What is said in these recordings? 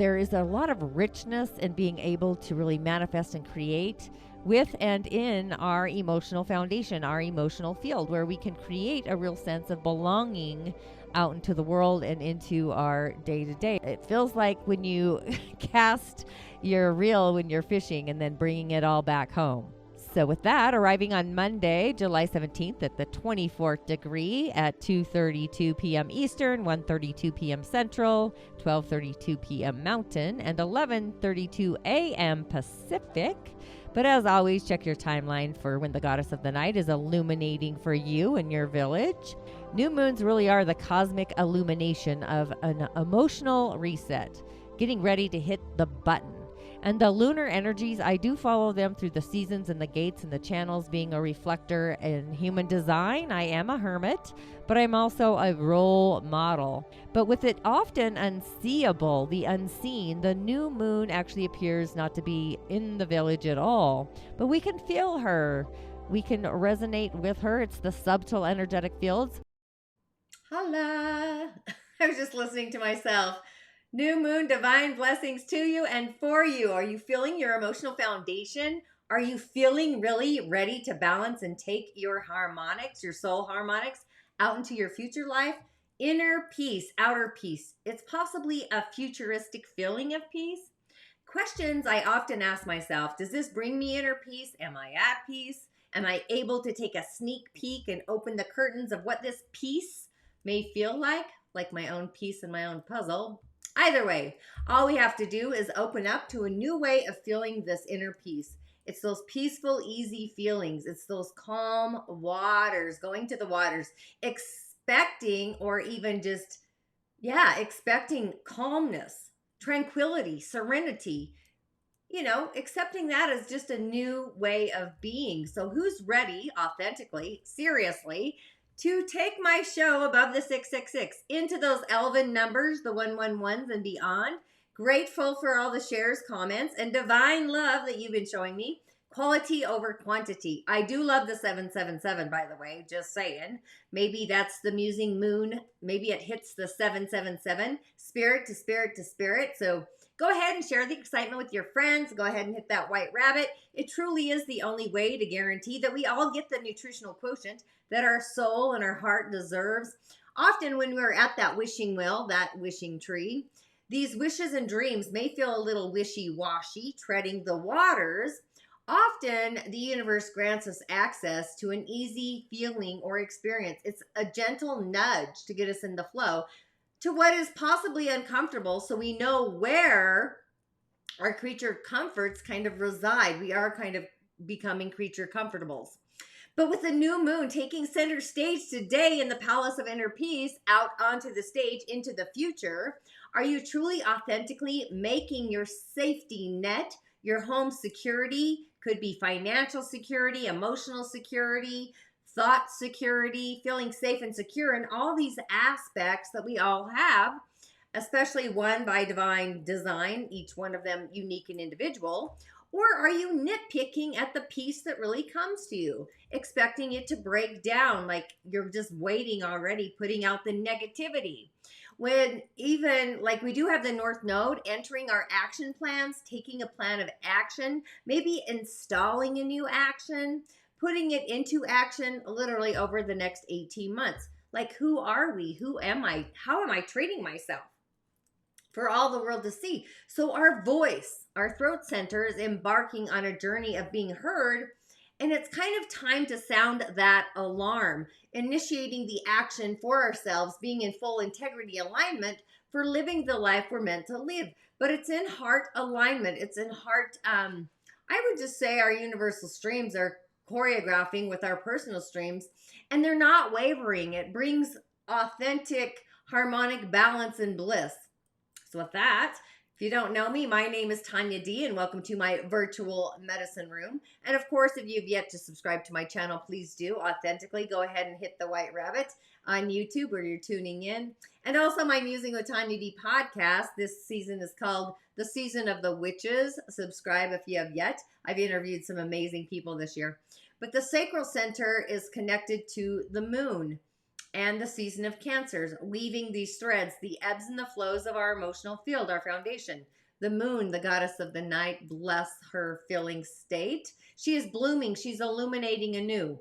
there is a lot of richness in being able to really manifest and create with and in our emotional foundation, our emotional field, where we can create a real sense of belonging out into the world and into our day-to-day. It feels like when you cast your reel when you're fishing and then bringing it all back home. So with that, arriving on Monday, July 17th at the 24th degree at 2:32 p.m. Eastern, 1:32 p.m. Central, 12:32 p.m. Mountain, and 11:32 a.m. Pacific. But as always, check your timeline for when the goddess of the night is illuminating for you in your village. New moons really are the cosmic illumination of an emotional reset, getting ready to hit the button. And the lunar energies, I do follow them through the seasons and the gates and the channels. Being a reflector in human design, I am a hermit, but I'm also a role model. But with it often unseeable, the unseen, the new moon actually appears not to be in the village at all. But we can feel her. We can resonate with her. It's the subtle energetic fields. Holla! I was just listening to myself. New moon, divine blessings to you and for you. Are you feeling your emotional foundation? Are you feeling really ready to balance and take your harmonics, your soul harmonics, out into your future life? Inner peace, outer peace. It's possibly a futuristic feeling of peace. Questions I often ask myself: does this bring me inner peace? Am I at peace? Am I able to take a sneak peek and open the curtains of what this peace may feel like my own piece in my own puzzle? Either way, all we have to do is open up to a new way of feeling this inner peace. It's those peaceful, easy feelings. It's those calm waters, going to the waters, expecting or even just, expecting calmness, tranquility, serenity, accepting that as just a new way of being. So who's ready, authentically, seriously, to take my show above the 666 into those elven numbers, the 111s and beyond? Grateful for all the shares, comments, and divine love that you've been showing me. Quality over quantity. I do love the 777, by the way, just saying. Maybe that's the musing moon. Maybe it hits the 777, spirit to spirit to spirit. So go ahead and share the excitement with your friends. Go ahead and hit that white rabbit. It truly is the only way to guarantee that we all get the nutritional quotient that our soul and our heart deserves. Often when we're at that wishing well, that wishing tree, these wishes and dreams may feel a little wishy-washy, treading the waters. Often the universe grants us access to an easy feeling or experience. It's a gentle nudge to get us in the flow to what is possibly uncomfortable, so we know where our creature comforts kind of reside. We are kind of becoming creature comfortables. But with the new moon taking center stage today in the Palace of Inner Peace, out onto the stage into the future, are you truly authentically making your safety net, your home security? Could be financial security, emotional security, thought security, feeling safe and secure in all these aspects that we all have, especially one by divine design, each one of them unique and individual. Or are you nitpicking at the peace that really comes to you, expecting it to break down like you're just waiting already, putting out the negativity? When even like we do have the North Node entering our action plans, taking a plan of action, maybe installing a new action, putting it into action literally over the next 18 months. Like, who are we? Who am I? How am I treating myself? For all the world to see. So our voice, our throat center, is embarking on a journey of being heard, and it's kind of time to sound that alarm, initiating the action for ourselves, being in full integrity alignment for living the life we're meant to live. But it's in heart alignment. It's in heart, I would just say our universal streams are choreographing with our personal streams, and they're not wavering. It brings authentic harmonic balance and bliss. So with that, if you don't know me, my name is Tonya D, and welcome to my virtual medicine room. And of course, if you've yet to subscribe to my channel, please do authentically go ahead and hit the white rabbit on YouTube where you're tuning in. And also my Musing with Tonya D podcast. This season is called The Season of the Witches. Subscribe if you have yet. I've interviewed some amazing people this year. But the sacral center is connected to the moon. and the season of Cancers, weaving these threads, the ebbs and the flows of our emotional field, our foundation. The moon, the goddess of the night, bless her filling state. She is blooming, she's illuminating anew.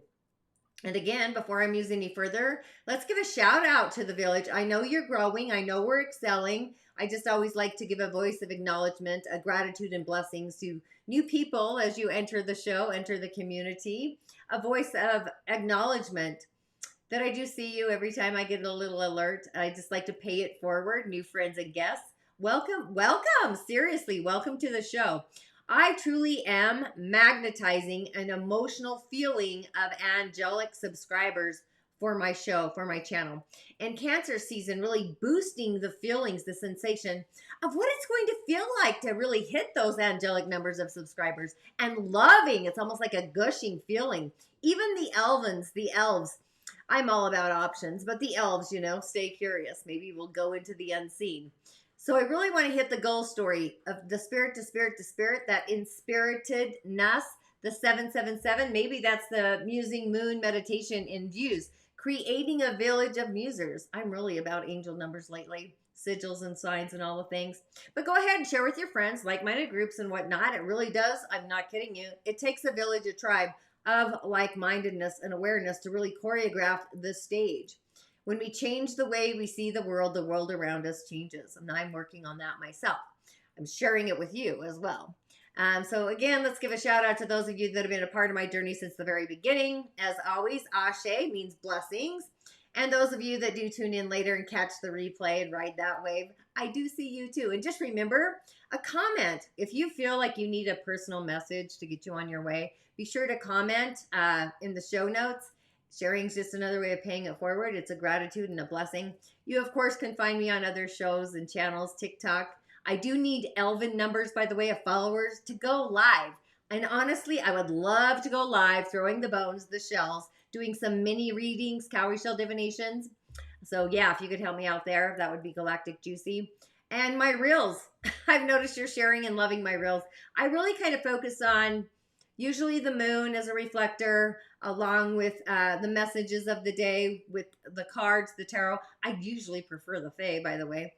And again, before I muse any further, let's give a shout out to the village. I know you're growing, I know we're excelling. I just always like to give a voice of acknowledgement, a gratitude and blessings to new people as you enter the show, enter the community, a voice of acknowledgement that I do see you every time I get a little alert. I just like to pay it forward. New friends and guests, welcome, welcome. Seriously, welcome to the show. I truly am magnetizing an emotional feeling of angelic subscribers for my show, for my channel. And Cancer season really boosting the feelings, the sensation of what it's going to feel like to really hit those angelic numbers of subscribers and loving. It's almost like a gushing feeling. Even the elves, I'm all about options, but the elves, stay curious. Maybe we'll go into the unseen. So I really want to hit the goal story of the spirit to spirit to spirit, that inspiritedness, the 777. Maybe that's the musing moon meditation infused, creating a village of musers. I'm really about angel numbers lately, sigils and signs and all the things. But go ahead and share with your friends, like-minded groups and whatnot. It really does. I'm not kidding you. It takes a village, a tribe of like-mindedness and awareness to really choreograph the stage. When we change the way we see the world around us changes. And I'm working on that myself. I'm sharing it with you as well. So again, let's give a shout out to those of you that have been a part of my journey since the very beginning. As always, Ashe means blessings. And those of you that do tune in later and catch the replay and ride that wave, I do see you too. And just remember, a comment. If you feel like you need a personal message to get you on your way, be sure to comment in the show notes. Sharing is just another way of paying it forward. It's a gratitude and a blessing. You, of course, can find me on other shows and channels, TikTok. I do need elven numbers, by the way, of followers to go live. And honestly, I would love to go live, throwing the bones, the shells, doing some mini readings, cowrie shell divinations. So yeah, if you could help me out there, that would be galactic juicy. And my reels. I've noticed you're sharing and loving my reels. I really kind of focus on usually the moon as a reflector, along with the messages of the day with the cards, the tarot. I usually prefer the Fae, by the way.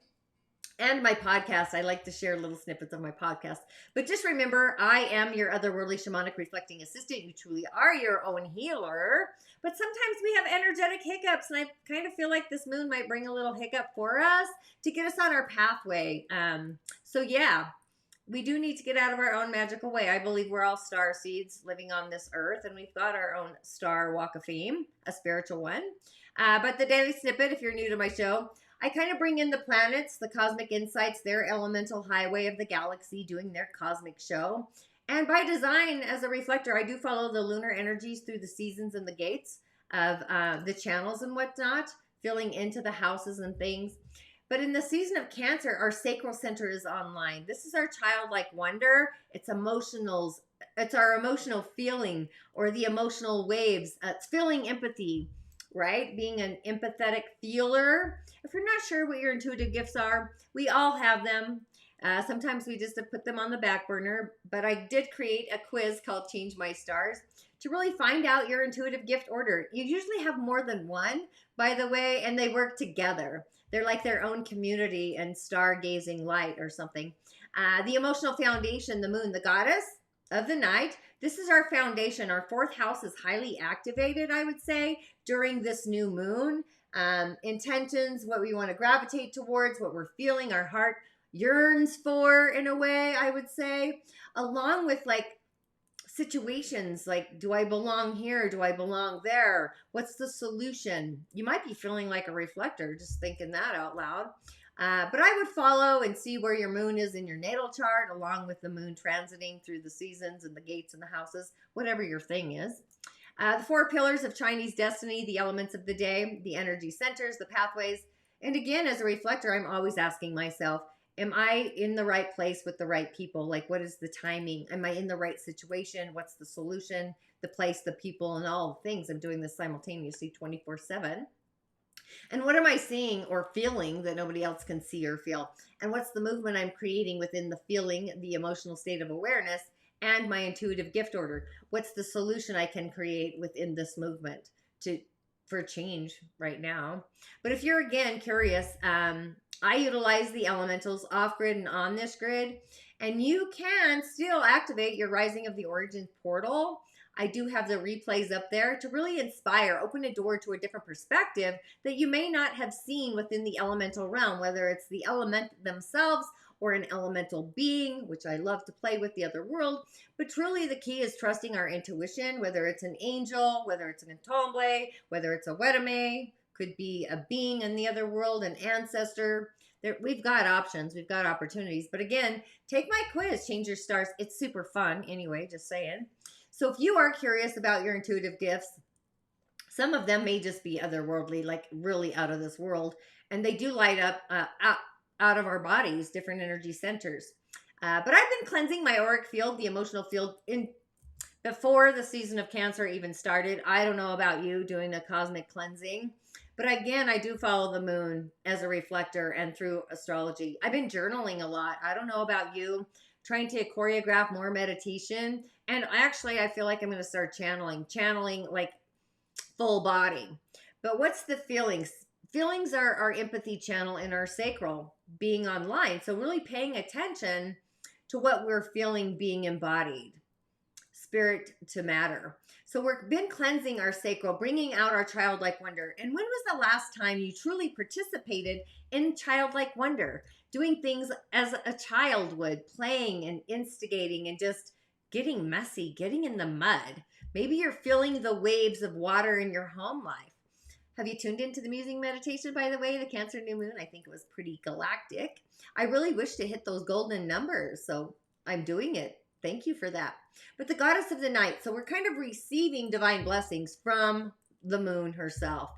And my podcast. I like to share little snippets of my podcast. But just remember, I am your otherworldly shamanic reflecting assistant. You truly are your own healer. But sometimes we have energetic hiccups, and I kind of feel like this moon might bring a little hiccup for us to get us on our pathway. So yeah, we do need to get out of our own magical way. I believe we're all star seeds living on this earth, and we've got our own star walk of fame, a spiritual one. But the daily snippet, if you're new to my show, I kind of bring in the planets, the cosmic insights, their elemental highway of the galaxy doing their cosmic show. And by design, as a reflector, I do follow the lunar energies through the seasons and the gates of the channels and whatnot, filling into the houses and things. But in the season of Cancer, our sacral center is online. This is our childlike wonder. It's emotionals. It's our emotional feeling or the emotional waves. It's feeling empathy, right? Being an empathetic feeler. If you're not sure what your intuitive gifts are, we all have them. Sometimes we just have put them on the back burner, but I did create a quiz called Change My Stars to really find out your intuitive gift order. You usually have more than one, by the way, and they work together. They're like their own community and stargazing light or something. The emotional foundation, the moon, the goddess of the night. This is our foundation. Our fourth house is highly activated, I would say, during this new moon. Intentions, what we want to gravitate towards, what we're feeling, our heart yearns for, in a way, I would say, along with like situations like, do I belong here? Do I belong there? What's the solution? You might be feeling like a reflector, just thinking that out loud. But I would follow and see where your moon is in your natal chart, along with the moon transiting through the seasons and the gates and the houses, whatever your thing is. The four pillars of Chinese destiny, the elements of the day, the energy centers, the pathways. And again, as a reflector, I'm always asking myself, am I in the right place with the right people? Like, what is the timing? Am I in the right situation? What's the solution? The place, the people, and all the things. I'm doing this simultaneously 24/7. And what am I seeing or feeling that nobody else can see or feel? And what's the movement I'm creating within the feeling, the emotional state of awareness, and my intuitive gift order? What's the solution I can create within this movement for change right now. But if you're again curious, I utilize the elementals off grid and on this grid, and you can still activate your Rising of the Origins portal. I do have the replays up there to really inspire, open a door to a different perspective that you may not have seen within the elemental realm, whether it's the element themselves or an elemental being, which I love to play with the other world. But truly the key is trusting our intuition, whether it's an angel, whether it's an entomble, whether it's a wedame, could be a being in the other world, an ancestor. We've got options, we've got opportunities. But again, take my quiz, Change Your Stars. It's super fun anyway, just saying. So if you are curious about your intuitive gifts, some of them may just be otherworldly, like really out of this world. And they do light up out of our bodies, different energy centers. But I've been cleansing my auric field, the emotional field, before the season of Cancer even started. I don't know about you doing the cosmic cleansing. But again, I do follow the moon as a reflector and through astrology. I've been journaling a lot. I don't know about you. Trying to choreograph more meditation. And actually, I feel like I'm going to start channeling like full body. But what's the feelings? Feelings are our empathy channel in our sacral being online. So really paying attention to what we're feeling being embodied. Spirit to matter. So we've been cleansing our sacral, bringing out our childlike wonder. And when was the last time you truly participated in childlike wonder? Doing things as a child would, playing and instigating and just getting messy, getting in the mud. Maybe you're feeling the waves of water in your home life. Have you tuned into the musing meditation, by the way, the Cancer New Moon? I think it was pretty galactic. I really wish to hit those golden numbers, so I'm doing it. Thank you for that. But the goddess of the night, so we're kind of receiving divine blessings from the moon herself.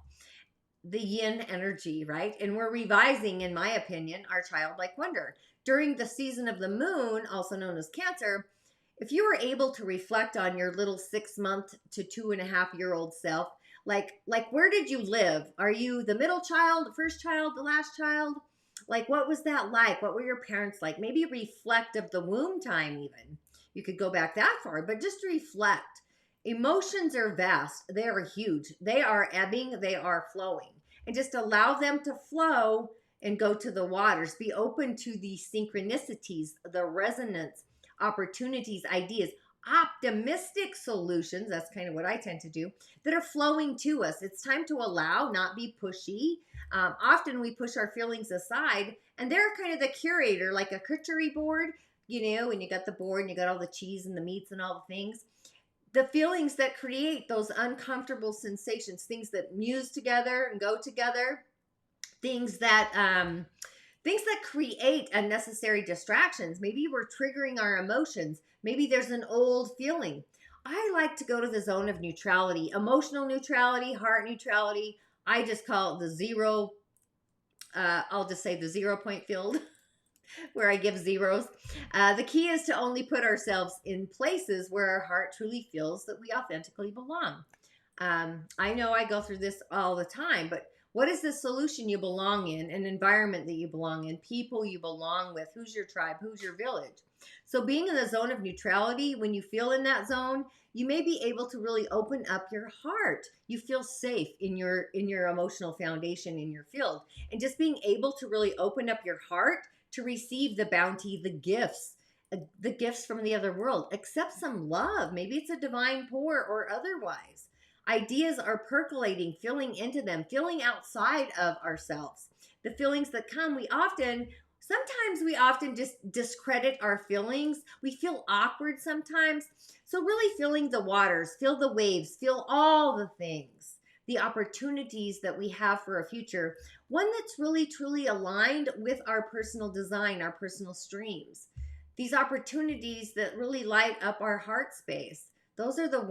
The yin energy, right? And we're revising, in my opinion, our childlike wonder. During the season of the moon, also known as Cancer, if you were able to reflect on your little 6-month to 2.5-year-old self, like where did you live? Are you the middle child, the first child, the last child? Like, what was that like? What were your parents like? Maybe reflect of the womb time even. You could go back that far, but just reflect. Emotions are vast. They are huge. They are ebbing. They are flowing. And just allow them to flow and go to the waters. Be open to the synchronicities, the resonance, opportunities, ideas, optimistic solutions. That's kind of what I tend to do, that are flowing to us. It's time to allow, not be pushy. Often we push our feelings aside, and they're kind of the curator, like a charcuterie board, you know, and you got the board and you got all the cheese and the meats and all the things. The feelings that create those uncomfortable sensations, things that muse together and go together, things that create unnecessary distractions. Maybe we're triggering our emotions. Maybe there's an old feeling. I like to go to the zone of neutrality, emotional neutrality, heart neutrality. I just call it the zero. I'll just say the 0 point field. Where I give zeros. The key is to only put ourselves in places where our heart truly feels that we authentically belong. I know I go through this all the time, but what is the solution you belong in, an environment that you belong in, people you belong with, who's your tribe, who's your village? So being in the zone of neutrality, when you feel in that zone, you may be able to really open up your heart. You feel safe in your emotional foundation, in your field. And just being able to really open up your heart to receive the bounty, the gifts from the other world. Accept some love. Maybe it's a divine pour or otherwise. Ideas are percolating, feeling into them, feeling outside of ourselves. The feelings that come, sometimes we often just discredit our feelings. We feel awkward sometimes. So really feeling the waters, feel the waves, feel all the things, the opportunities that we have for a future, one that's really truly aligned with our personal design, our personal streams. These opportunities that really light up our heart space. Those are the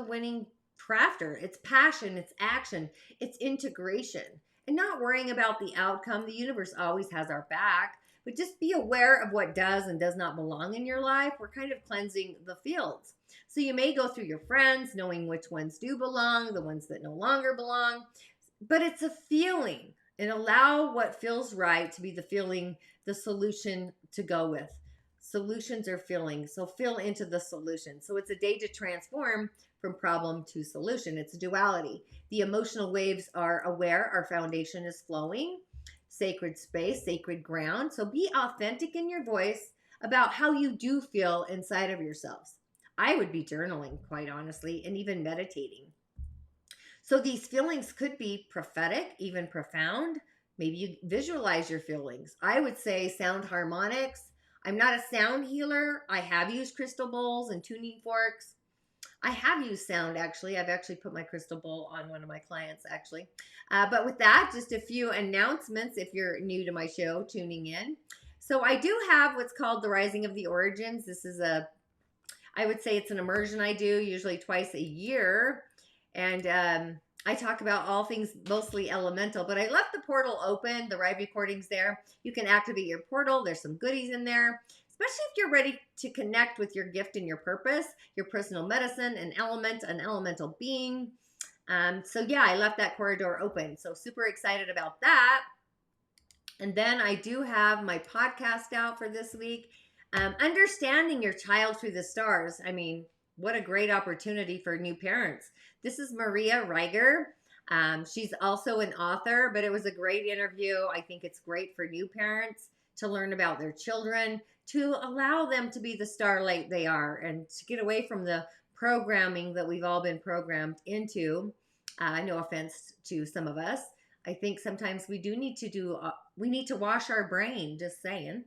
winning crafter. It's passion, it's action, it's integration. And not worrying about the outcome. The universe always has our back. But just be aware of what does and does not belong in your life. We're kind of cleansing the fields. So you may go through your friends, knowing which ones do belong, the ones that no longer belong. But it's a feeling. And allow what feels right to be the feeling, the solution to go with. Solutions are feeling. So feel into the solution. So it's a day to transform from problem to solution. It's a duality. The emotional waves are aware our foundation is flowing. Sacred space, sacred ground. So be authentic in your voice about how you do feel inside of yourselves. I would be journaling, quite honestly, and even meditating. So these feelings could be prophetic, even profound. Maybe you visualize your feelings. I would say sound harmonics. I'm not a sound healer. I have used crystal bowls and tuning forks. I have used sound actually. I've actually put my crystal bowl on one of my clients actually. But with that, just a few announcements if you're new to my show, tuning in. So I do have what's called the Rising of the Origins. This is I would say it's an immersion I do usually twice a year. And I talk about all things mostly elemental, but I left the portal open, the live recordings there. You can activate your portal. There's some goodies in there, especially if you're ready to connect with your gift and your purpose, your personal medicine, an element, an elemental being. So yeah, I left that corridor open. So super excited about that. And then I do have my podcast out for this week. Understanding your child through the stars. I mean, what a great opportunity for new parents. This is Maria Reiger. She's also an author, but it was a great interview. I think it's great for new parents to learn about their children, to allow them to be the starlight they are, and to get away from the programming that we've all been programmed into. No offense to some of us. I think sometimes we do need to we need to wash our brain, just saying.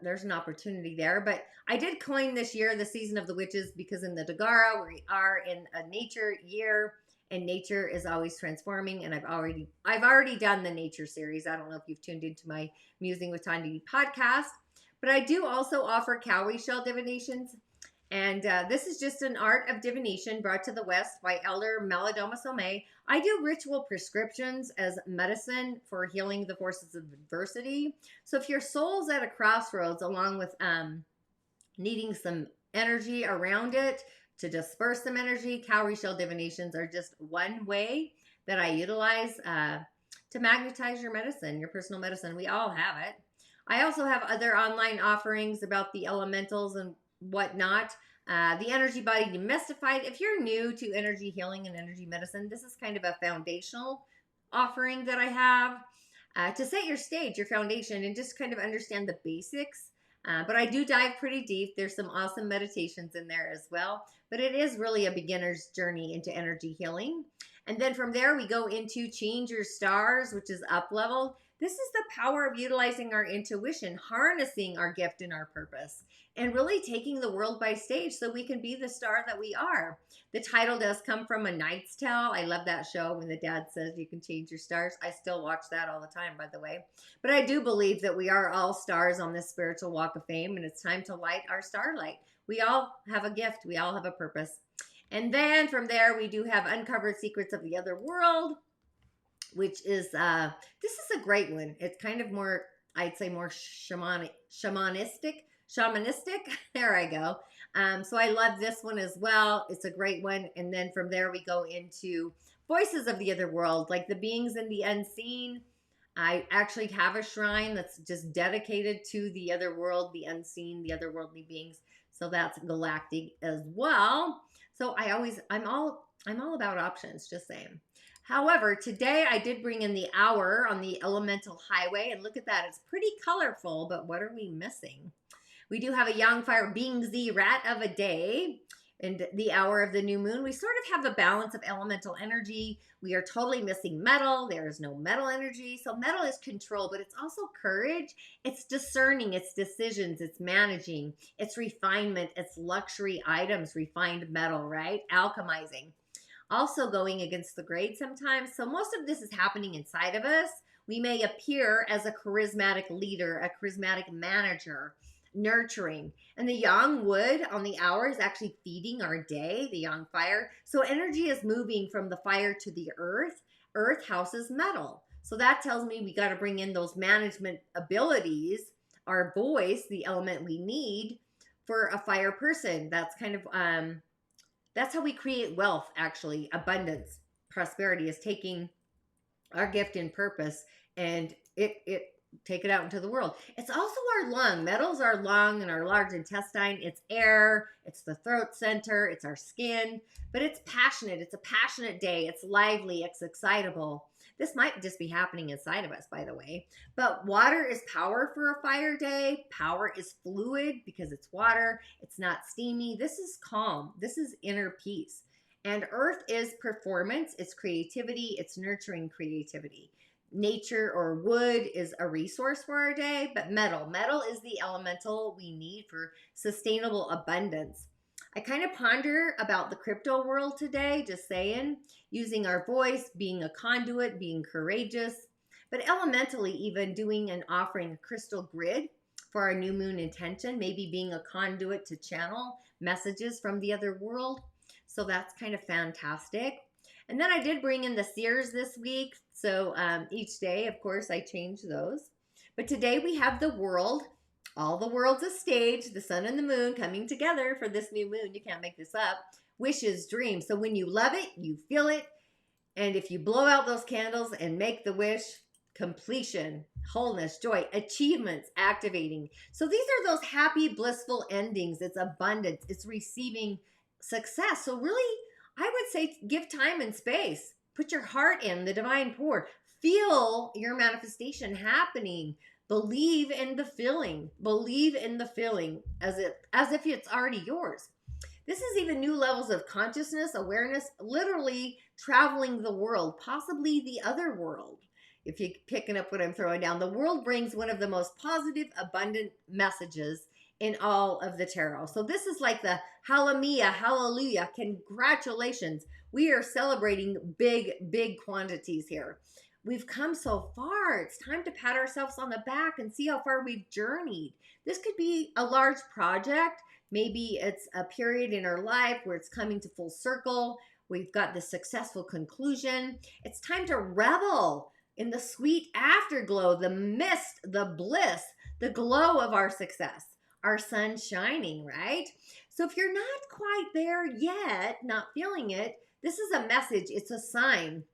There's an opportunity there. But I did coin this year the season of the witches because in the Dagara we are in a nature year and nature is always transforming. And I've already done the nature series. I don't know if you've tuned into my Musing with Tonya podcast, but I do also offer cowrie shell divinations. And this is just an art of divination brought to the West by Elder Malidoma Somé. I do ritual prescriptions as medicine for healing the forces of adversity. So if your soul's at a crossroads along with needing some energy around it to disperse some energy, cowrie shell divinations are just one way that I utilize to magnetize your medicine, your personal medicine. We all have it. I also have other online offerings about the elementals and whatnot. The energy body demystified. If you're new to energy healing and energy medicine, this is kind of a foundational offering that I have to set your stage, your foundation, and just kind of understand the basics. But I do dive pretty deep. There's some awesome meditations in there as well. But it is really a beginner's journey into energy healing. And then from there, we go into Change Your Stars, which is up level. This is the power of utilizing our intuition, harnessing our gift and our purpose, and really taking the world by stage so we can be the star that we are. The title does come from A Knight's Tale. I love that show when the dad says you can change your stars. I still watch that all the time, by the way. But I do believe that we are all stars on this spiritual walk of fame, and it's time to light our starlight. We all have a gift. We all have a purpose. And then from there, we do have Uncovered Secrets of the Other World, which is, this is a great one. It's kind of more, I'd say more shamanistic. There I go. So I love this one as well. It's a great one. And then from there, we go into Voices of the Other World, like the beings in the unseen. I actually have a shrine that's just dedicated to the other world, the unseen, the otherworldly beings. So that's galactic as well. So I'm all about options, just saying. However, today I did bring in the hour on the elemental highway, and look at that. It's pretty colorful, but what are we missing? We do have a young fire being the rat of a day and the hour of the new moon. We sort of have a balance of elemental energy. We are totally missing metal. There is no metal energy. So metal is control, but it's also courage. It's discerning, it's decisions, it's managing, it's refinement, it's luxury items, refined metal, right? Alchemizing. Also going against the grade sometimes. So most of this is happening inside of us. We may appear as a charismatic leader, a charismatic manager, nurturing. And the yang wood on the hour is actually feeding our day, the yang fire. So energy is moving from the fire to the earth. Earth houses metal. So that tells me we got to bring in those management abilities, our voice, the element we need for a fire person. That's kind of, that's how we create wealth, actually. Abundance, prosperity is taking our gift and purpose and it take it out into the world. It's also our lung. Metal's our lung and our large intestine. It's air, it's the throat center, it's our skin, but it's passionate. It's a passionate day. It's lively, it's excitable. This might just be happening inside of us, by the way. But water is power for a fire day. Power is fluid because it's water. It's not steamy. This is calm. This is inner peace. And earth is performance. It's creativity. It's nurturing creativity. Nature or wood is a resource for our day, but metal is the elemental we need for sustainable abundance. I kind of ponder about the crypto world today, just saying, using our voice, being a conduit, being courageous, but elementally even doing and offering a crystal grid for our new moon intention, maybe being a conduit to channel messages from the other world. So that's kind of fantastic. And then I did bring in the seers this week. So each day, of course, I change those. But today we have the world. All the world's a stage, the sun and the moon coming together for this new moon. You can't make this up. Wishes, dreams. So when you love it, you feel it. And if you blow out those candles and make the wish, completion, wholeness, joy, achievements, activating. So these are those happy, blissful endings. It's abundance. It's receiving success. So really, I would say give time and space. Put your heart in the divine pour. Feel your manifestation happening. Believe in the feeling. Believe in the feeling as if it's already yours. This is even new levels of consciousness, awareness, literally traveling the world, possibly the other world. If you're picking up what I'm throwing down, the world brings one of the most positive, abundant messages in all of the tarot. So this is like the hallelujah, hallelujah, congratulations. We are celebrating big, big quantities here. We've come so far. It's time to pat ourselves on the back and see how far we've journeyed. This could be a large project. Maybe it's a period in our life where it's coming to full circle. We've got the successful conclusion. It's time to revel in the sweet afterglow, the mist, the bliss, the glow of our success, our sun shining, right? So if you're not quite there yet, not feeling it, this is a message. It's a sign.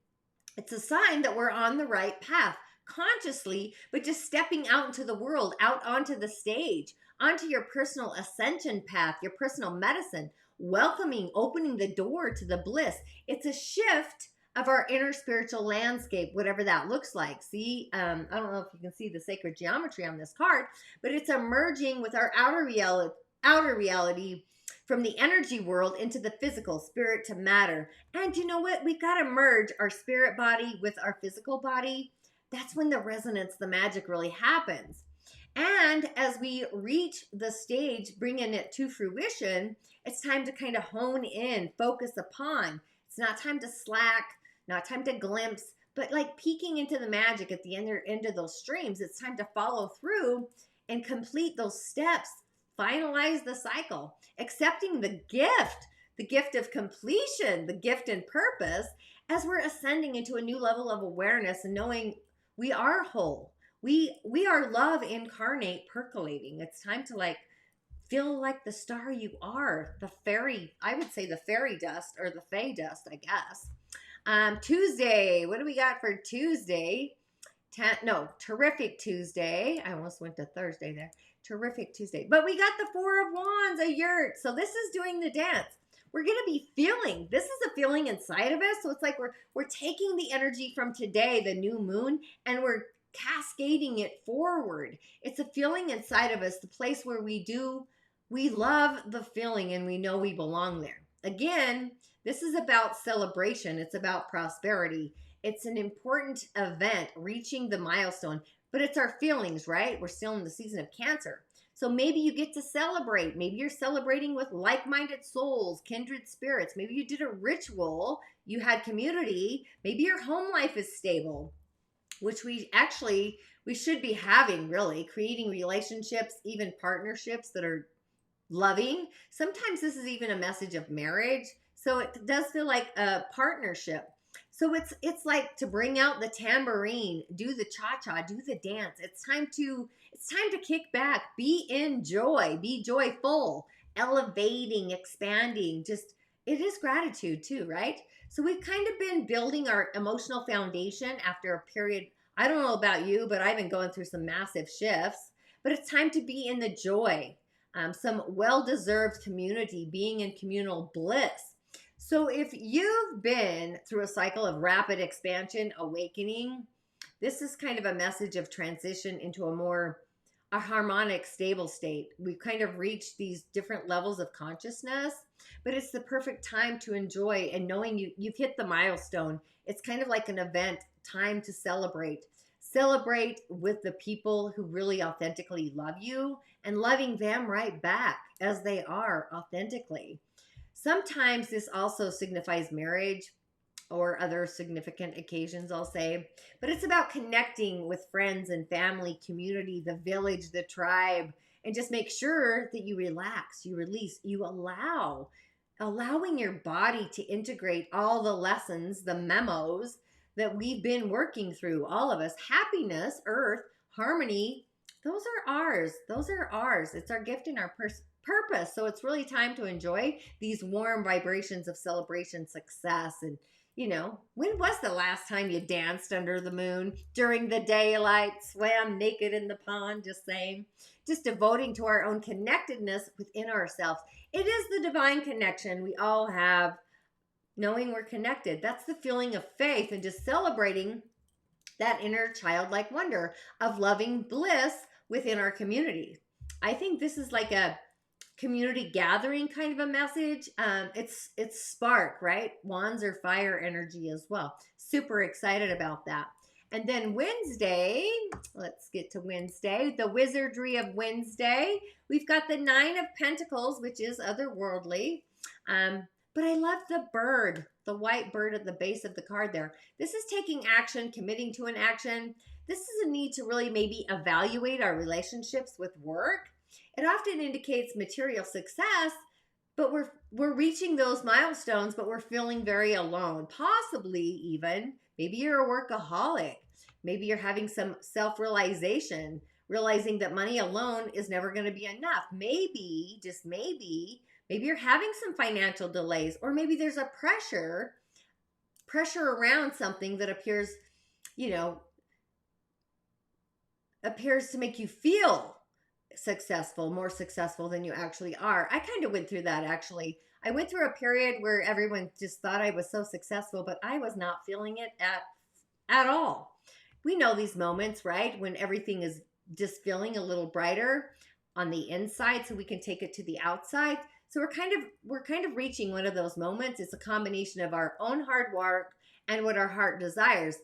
It's a sign that we're on the right path consciously, but just stepping out into the world, out onto the stage, onto your personal ascension path, your personal medicine, welcoming, opening the door to the bliss. It's a shift of our inner spiritual landscape, whatever that looks like. See, I don't know if you can see the sacred geometry on this card, but it's emerging with our outer reality from the energy world into the physical, spirit to matter. And you know what? We've got to merge our spirit body with our physical body. That's when the resonance, the magic really happens. And as we reach the stage, bringing it to fruition, it's time to kind of hone in, focus upon. It's not time to slack, not time to glimpse, but like peeking into the magic at the end of those streams. It's time to follow through and complete those steps, finalize the cycle, accepting the gift of completion, the gift and purpose as we're ascending into a new level of awareness and knowing we are whole. We are love incarnate, percolating. It's time to like feel like the star you are, the fairy, I would say the fairy dust or the fae dust, I guess. Tuesday, what do we got for Tuesday? Terrific Tuesday. I almost went to Thursday there. Terrific Tuesday. But we got the Four of Wands, a yurt. So this is doing the dance. We're going to be feeling. This is a feeling inside of us. So it's like we're taking the energy from today, the new moon, and we're cascading it forward. It's a feeling inside of us, the place where we love the feeling and we know we belong there. Again, this is about celebration. It's about prosperity. It's an important event, reaching the milestone, but it's our feelings, right? We're still in the season of Cancer. So maybe you get to celebrate. Maybe you're celebrating with like-minded souls, kindred spirits. Maybe you did a ritual. You had community. Maybe your home life is stable, which we should be having, really, creating relationships, even partnerships that are loving. Sometimes this is even a message of marriage. So it does feel like a partnership. So it's like to bring out the tambourine, do the cha-cha, do the dance. It's time to kick back, be in joy, be joyful, elevating, expanding. Just it is gratitude too, right? So we've kind of been building our emotional foundation after a period, I don't know about you, but I've been going through some massive shifts. But it's time to be in the joy, some well-deserved community, being in communal bliss. So if you've been through a cycle of rapid expansion, awakening, this is kind of a message of transition into a harmonic, stable state. We've kind of reached these different levels of consciousness, but it's the perfect time to enjoy, and knowing you've hit the milestone. It's kind of like an event, time to celebrate. Celebrate with the people who really authentically love you and loving them right back as they are authentically. Sometimes this also signifies marriage or other significant occasions, I'll say. But it's about connecting with friends and family, community, the village, the tribe, and just make sure that you relax, you release, you allowing your body to integrate all the lessons, the memos that we've been working through, all of us. Happiness, earth, harmony, those are ours. Those are ours. It's our gift and our purpose. So it's really time to enjoy these warm vibrations of celebration, success, and when was the last time you danced under the moon during the daylight, swam naked in the pond, just saying, just devoting to our own connectedness within ourselves. It is the divine connection we all have, knowing we're connected. That's the feeling of faith, and just celebrating that inner childlike wonder of loving bliss within our community. I think this is like a community gathering kind of a message. It's spark, right? Wands are fire energy as well. Super excited about that. And then Wednesday, let's get to Wednesday, the wizardry of Wednesday. We've got the Nine of Pentacles, which is otherworldly. But I love the bird, the white bird at the base of the card there. This is taking action, committing to an action. This is a need to really maybe evaluate our relationships with work. It often indicates material success, but we're reaching those milestones, but we're feeling very alone. Possibly even, maybe you're a workaholic. Maybe you're having some self-realization, realizing that money alone is never going to be enough. Maybe, just maybe you're having some financial delays, or maybe there's a pressure around something that appears to make you feel successful, more successful than you actually are. I kind of went through that, actually. I went through a period where everyone just thought I was so successful, but I was not feeling it at all. We know these moments, right? When everything is just feeling a little brighter on the inside, so we can take it to the outside. So we're kind of reaching one of those moments. It's a combination of our own hard work and what our heart desires.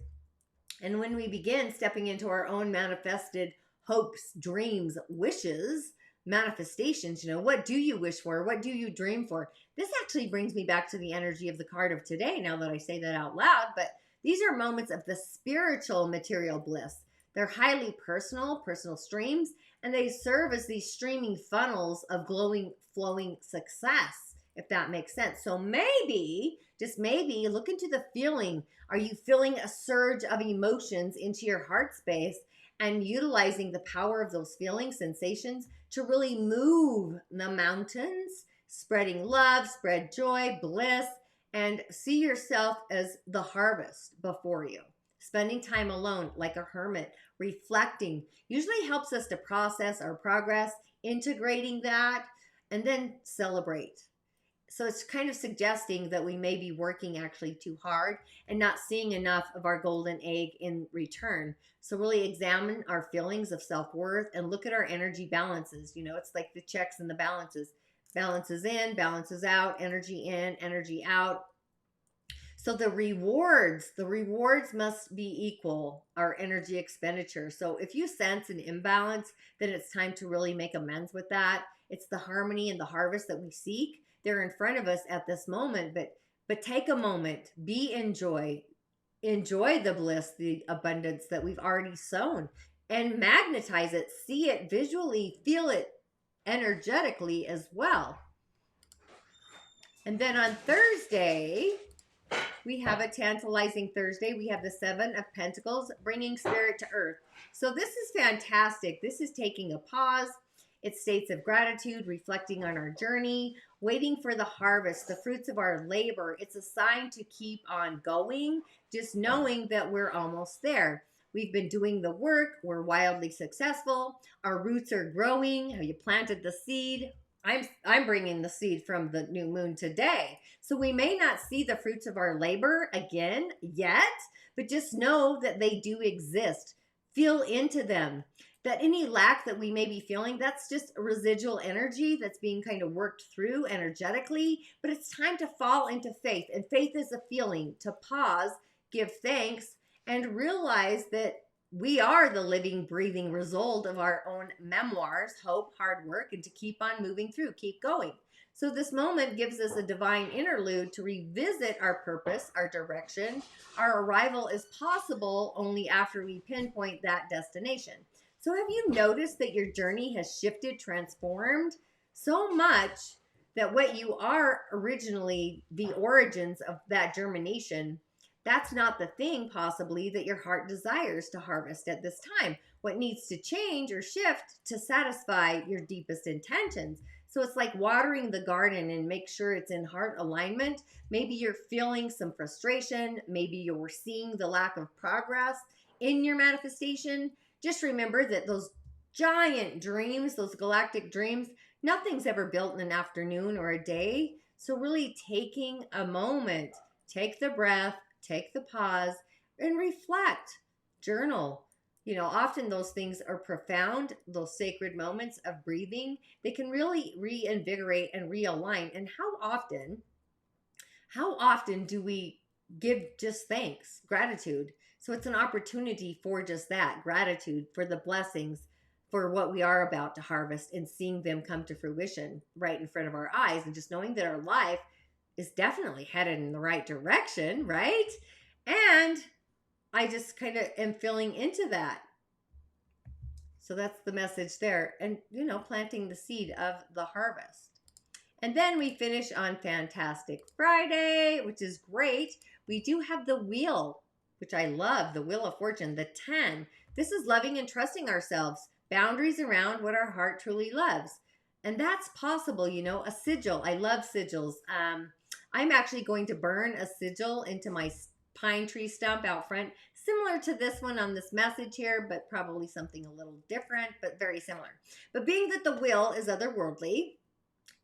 And when we begin stepping into our own manifested hopes, dreams, wishes, manifestations, what do you wish for? What do you dream for? This actually brings me back to the energy of the card of today, now that I say that out loud. But these are moments of the spiritual material bliss. They're highly personal streams, and they serve as these streaming funnels of glowing, flowing success, if that makes sense. So maybe, just maybe, look into the feeling. Are you feeling a surge of emotions into your heart space, and utilizing the power of those feelings, sensations, to really move the mountains, spreading love, spread joy, bliss, and see yourself as the harvest before you. Spending time alone like a hermit, reflecting, usually helps us to process our progress, integrating that, and then celebrate. So it's kind of suggesting that we may be working actually too hard and not seeing enough of our golden egg in return. So really examine our feelings of self-worth and look at our energy balances. It's like the checks and the balances. Balances in, balances out, energy in, energy out. So the rewards must be equal, our energy expenditure. So if you sense an imbalance, then it's time to really make amends with that. It's the harmony and the harvest that we seek. They're in front of us at this moment, but take a moment, enjoy the bliss, the abundance that we've already sown, and magnetize it, see it visually, feel it energetically as well. And then on Thursday, we have a tantalizing Thursday. We have the Seven of Pentacles, bringing spirit to earth. So this is fantastic. This is taking a pause. It's states of gratitude, reflecting on our journey, waiting for the harvest, the fruits of our labor. It's a sign to keep on going, just knowing that we're almost there. We've been doing the work. We're wildly successful. Our roots are growing. You planted the seed. I'm bringing the seed from the new moon today. So we may not see the fruits of our labor again yet, but just know that they do exist. Feel into them. That any lack that we may be feeling, that's just a residual energy that's being kind of worked through energetically. But it's time to fall into faith. And faith is a feeling to pause, give thanks, and realize that we are the living, breathing result of our own memoirs, hope, hard work, and to keep on moving through, keep going. So this moment gives us a divine interlude to revisit our purpose, our direction. Our arrival is possible only after we pinpoint that destination. So have you noticed that your journey has shifted, transformed so much that what you are originally, the origins of that germination, that's not the thing possibly that your heart desires to harvest at this time. What needs to change or shift to satisfy your deepest intentions? So it's like watering the garden and make sure it's in heart alignment. Maybe you're feeling some frustration. Maybe you're seeing the lack of progress in your manifestation. Just remember that those giant dreams, those galactic dreams, nothing's ever built in an afternoon or a day. So really taking a moment, take the breath, take the pause, and reflect, journal. Often those things are profound, those sacred moments of breathing. They can really reinvigorate and realign. And how often do we give just thanks, gratitude? So it's an opportunity for just that, gratitude for the blessings, for what we are about to harvest and seeing them come to fruition right in front of our eyes, and just knowing that our life is definitely headed in the right direction, right? And I just kind of am feeling into that. So that's the message there. And, planting the seed of the harvest. And then we finish on Fantastic Friday, which is great. We do have the wheel, which I love, the Wheel of Fortune, the 10. This is loving and trusting ourselves, boundaries around what our heart truly loves. And that's possible, a sigil. I love sigils. I'm actually going to burn a sigil into my pine tree stump out front, similar to this one on this message here, but probably something a little different, but very similar. But being that the wheel is otherworldly,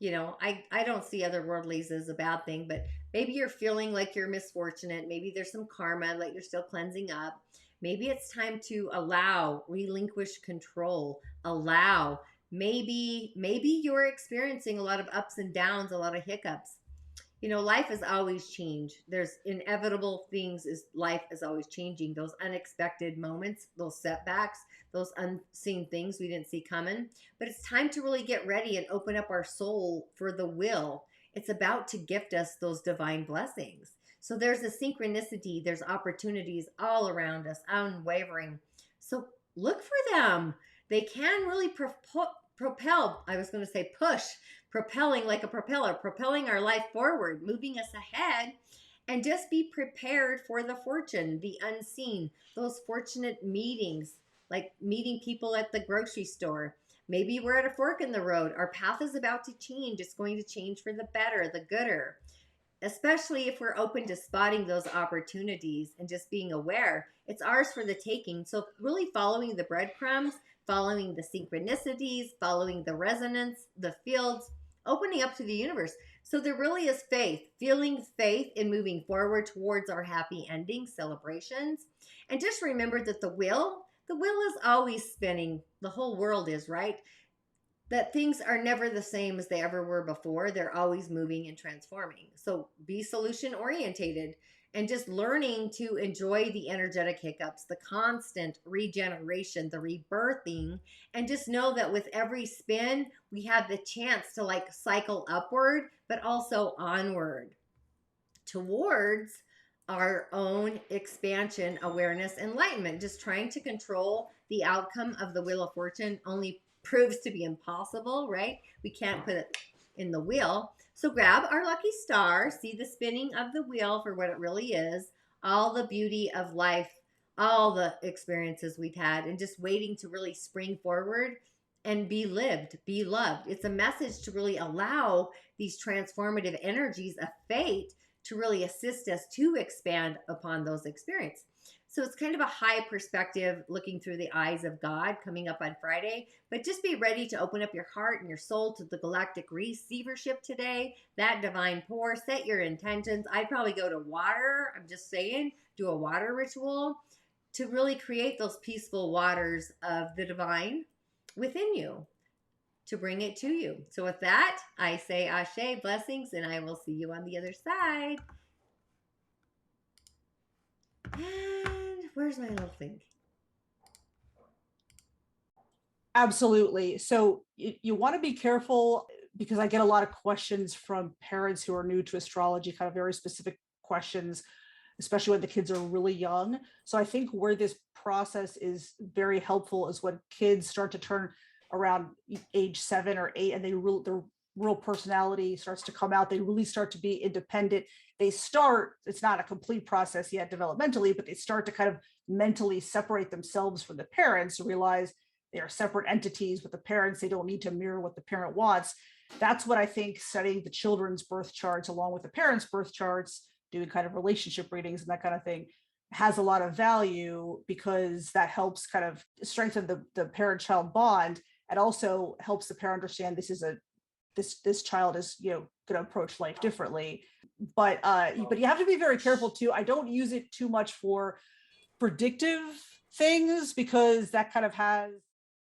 I don't see otherworldlies as a bad thing, but maybe you're feeling like you're misfortunate. Maybe there's some karma that you're still cleansing up. Maybe it's time to allow, relinquish control, allow. Maybe you're experiencing a lot of ups and downs, a lot of hiccups. Life is always change. There's inevitable things. Life is always changing. Those unexpected moments, those setbacks, those unseen things we didn't see coming. But it's time to really get ready and open up our soul for the will. It's about to gift us those divine blessings. So there's a synchronicity. There's opportunities all around us, unwavering. So look for them. They can really propel. I was going to say push. Propelling like a propeller, propelling our life forward, moving us ahead, and just be prepared for the fortune, the unseen, those fortunate meetings, like meeting people at the grocery store. Maybe we're at a fork in the road. Our path is about to change. It's going to change for the better, the gooder, especially if we're open to spotting those opportunities and just being aware. It's ours for the taking. So really following the breadcrumbs, following the synchronicities, following the resonance, the fields, opening up to the universe. So there really is faith, feeling faith in moving forward towards our happy ending celebrations. And just remember that the wheel is always spinning. The whole world is, right? That things are never the same as they ever were before. They're always moving and transforming. So be solution orientated and just learning to enjoy the energetic hiccups, the constant regeneration, the rebirthing, and just know that with every spin, we have the chance to cycle upward, but also onward towards our own expansion, awareness, enlightenment. Just trying to control the outcome of the Wheel of Fortune only proves to be impossible, right? We can't put it in the wheel. So grab our lucky star, see the spinning of the wheel for what it really is, all the beauty of life, all the experiences we've had, and just waiting to really spring forward and be lived, be loved. It's a message to really allow these transformative energies of fate to really assist us to expand upon those experiences. So it's kind of a high perspective looking through the eyes of God coming up on Friday. But just be ready to open up your heart and your soul to the galactic receivership today, that divine pour. Set your intentions. I'd probably go to water. I'm just saying, do a water ritual to really create those peaceful waters of the divine within you to bring it to you. So with that, I say Ashe, blessings, and I will see you on the other side. And where's my little thing? Absolutely. So you want to be careful, because I get a lot of questions from parents who are new to astrology, kind of very specific questions, especially when the kids are really young. So I think where this process is very helpful is when kids start to turn around age 7 or 8, and their real personality starts to come out. They really start to be independent. It's not a complete process yet developmentally, but they start to kind of mentally separate themselves from the parents, realize they are separate entities with the parents. They don't need to mirror what the parent wants. That's what I think studying the children's birth charts along with the parents' birth charts, doing kind of relationship readings and that kind of thing, has a lot of value, because that helps kind of strengthen the parent-child bond, and also helps the parent understand this child is going to approach life differently. But you have to be very careful too. I don't use it too much for predictive things, because that kind of has